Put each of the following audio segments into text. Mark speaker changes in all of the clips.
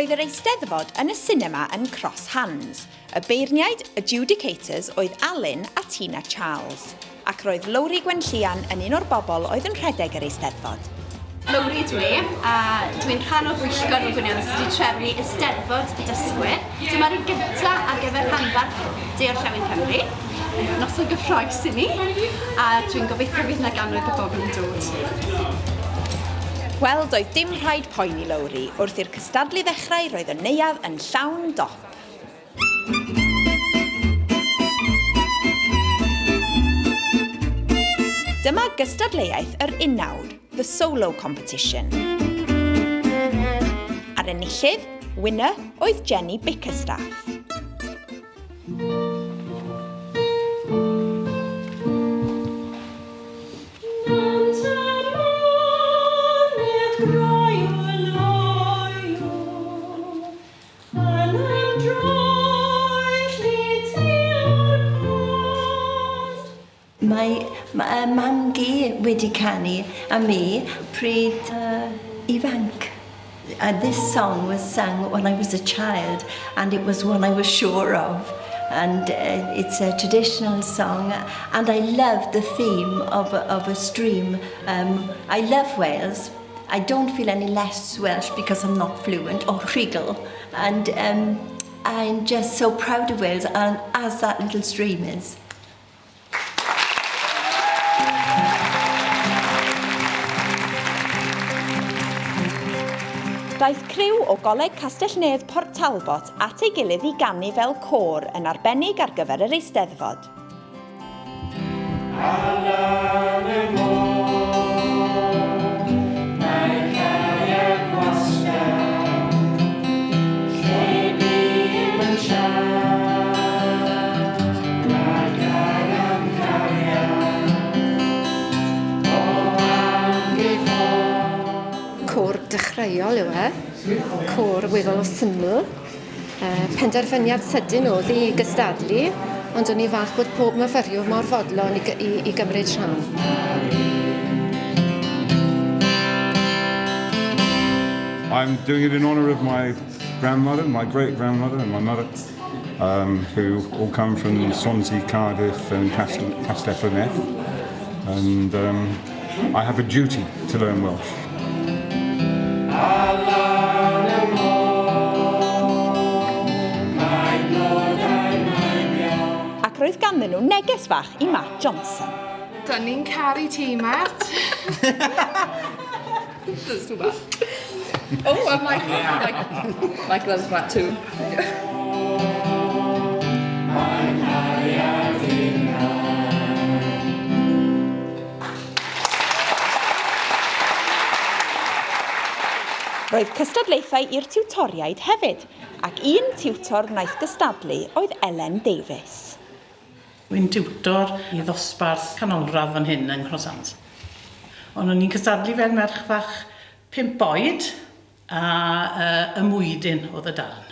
Speaker 1: Roedd yr Eisteddfod yn y sinema yn Cross Hands. Y beirniaid adjudicators oedd Alun a Tina Charles, ac roedd Lowri Gwenllian yn un o'r bobl oedd yn rhedeg yr Eisteddfod.
Speaker 2: Lowri dwi, a dwi'n rhan o bwyllgor o gwynion sydd wedi trefnu Eisteddfod y Dysgwyr. Dyma'r un gyntaf ar gyfer rhanbarth De-orllewin Cymru. Noson gyffroes i ni, a dwi'n gobeithio fydd yna gannoedd o bobl yn dod.
Speaker 1: Wel, doedd dim rhaid poeni Lowri wrth i'r cystadlu ddechrau roedd y neuadd yn llawn dop. Dyma gystadleuaeth yr unawd, the solo competition. Ar enillydd, winner oedd Jenny Bickerstaff.
Speaker 3: Mae mam-gi wedi canu a mi pryd ifanc. And this song was sung when I was a child, and it was one I was sure of. And it's a traditional song, and I love the theme of a stream. I love Wales. I don't feel any less Welsh because I'm not fluent, or rhugl. And I'm just so proud of Wales, and as that little stream is.
Speaker 1: Daeth criw o Goleg Castell Nedd Port Talbot at ei gilydd i ganu fel côr yn arbennig ar gyfer yr Eisteddfod.
Speaker 4: Côr dechreuol yw côr weddol o syml. Penderfyniad sydyn oedd i gystadlu, ond o'n i falch bod pob myfyriwr mor fodlon i gymryd rhan.
Speaker 5: I'm doing it in honour of my grandmother, my great-grandmother and my mother, who all come from Swansea, Cardiff and Eisteddfod y Dysgwyr. And I have a duty to learn Welsh.
Speaker 1: Ac roedd ganddyn nhw neges fach i Matt Johnson.
Speaker 6: Da ni'n caru ti, Matt. That's too bad. Oh, and Mike loves Matt too.
Speaker 1: Roedd cystadlaethau i'r tiwtoriaid hefyd, ac un tiwtor wnaeth gystadlu oedd Elen Davies.
Speaker 7: Wy'n tiwtor i ddosbarth canolradd fan hyn yn Crosshands. Ond o'n i'n cystadlu fel merch fach 5 oed a ymwydyn oedd y darn.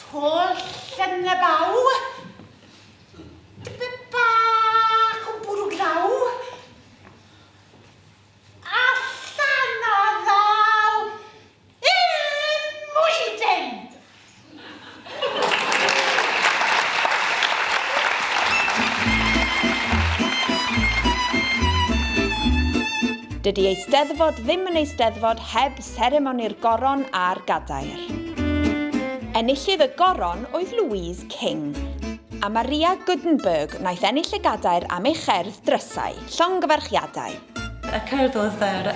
Speaker 8: Twll yn y baw, dipyn bach o bwrw glaw, allan o ddaw, ymwydyn!
Speaker 1: Dydy Eisteddfod ddim yn Eisteddfod heb seremoni'r goron a'r gadair. Enillydd y goron oedd Louise King, a Maria Goodenberg wnaeth ennill y gadair am ei cherdd drysau, llongyfarchiadau.
Speaker 9: Y cerdd oedd yr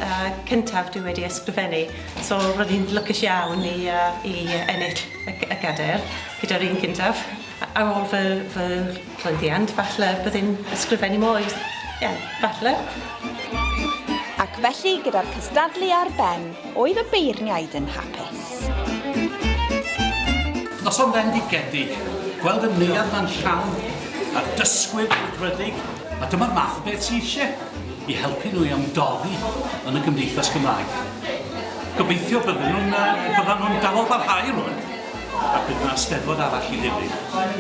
Speaker 9: cyntaf dwi wedi ysgrifennu, so roedd hi'n lwcus iawn i ennill y gadair gyda'r un cyntaf. Ar ôl fy llwyddiant, falle byddai'n ysgrifennu mwy. Ie, falle.
Speaker 1: Ac felly, gyda'r cystadlu ar ben, oedd y beirniaid yn hapus.
Speaker 10: Noson fendigedig, gweld y neuadd ma'n llawn, a dysgwyr bryddig, a dyma'r math o beth sy'n eisiau i helpu nhw i ymdoddi yn y Gymdeithas Cymraeg. Gobeithio bydden nhw'n dal barhau rhywun, a bydd yna Eisteddfod arall i ddifri.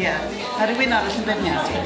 Speaker 7: Ie, a rhywun arall yn beirniadu.